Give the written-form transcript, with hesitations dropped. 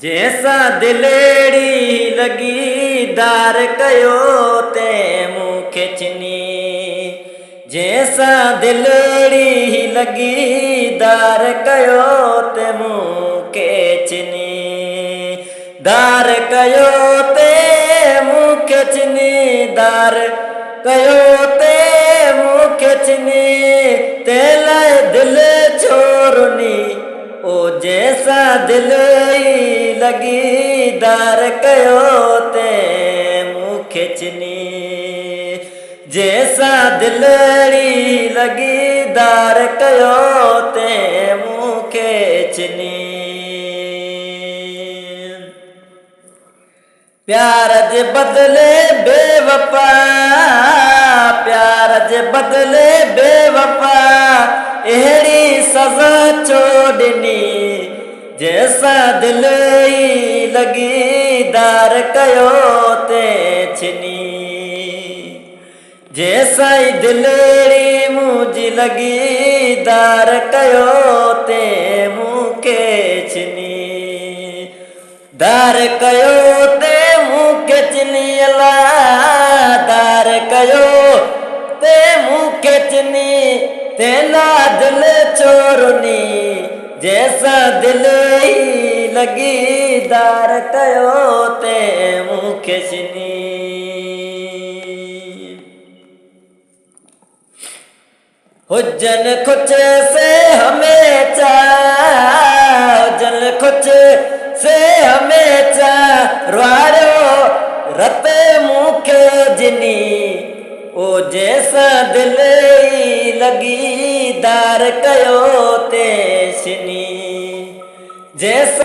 जैसा दिलेड़ी लगी दार कयो ते मुँह खिचनी। जैसा दिलेड़ी लगी दार कयो ते मुँह खिचनी। दार कयो ते मुँह खिचनी। दार कयो ते मुँह खिचनी। तेला दिल छोरनी ओ जैसा दिल लगी दार कयो ते मुँह खिचनी। जैसा दिलड़ी लगी दार कयो ते मुँह खिचनी। प्यार जे बदले बेवफा, प्यार जे बदले बेवफा अहिड़ी सज़ा छोड़नी। जैसा दिल लगी दार कयो ते छिनी। जैसा दिलड़ी मुझी लगी दार कयो ते मुँह खिचनी। दार कयो ते मुँह खिचनी। अल्लाह दार कयो ते मुँह खिचनी। तेला दिल छोरनी जैसा दिल लगी दार कयो ते मुँह खिचनी। हुजन कुछ से हमेशा, हुजन कुछ से हमेशा रुआरो रत मुखे जिनी। ओ जैसा दिल लगी दार कयो ते छिनी। जैसा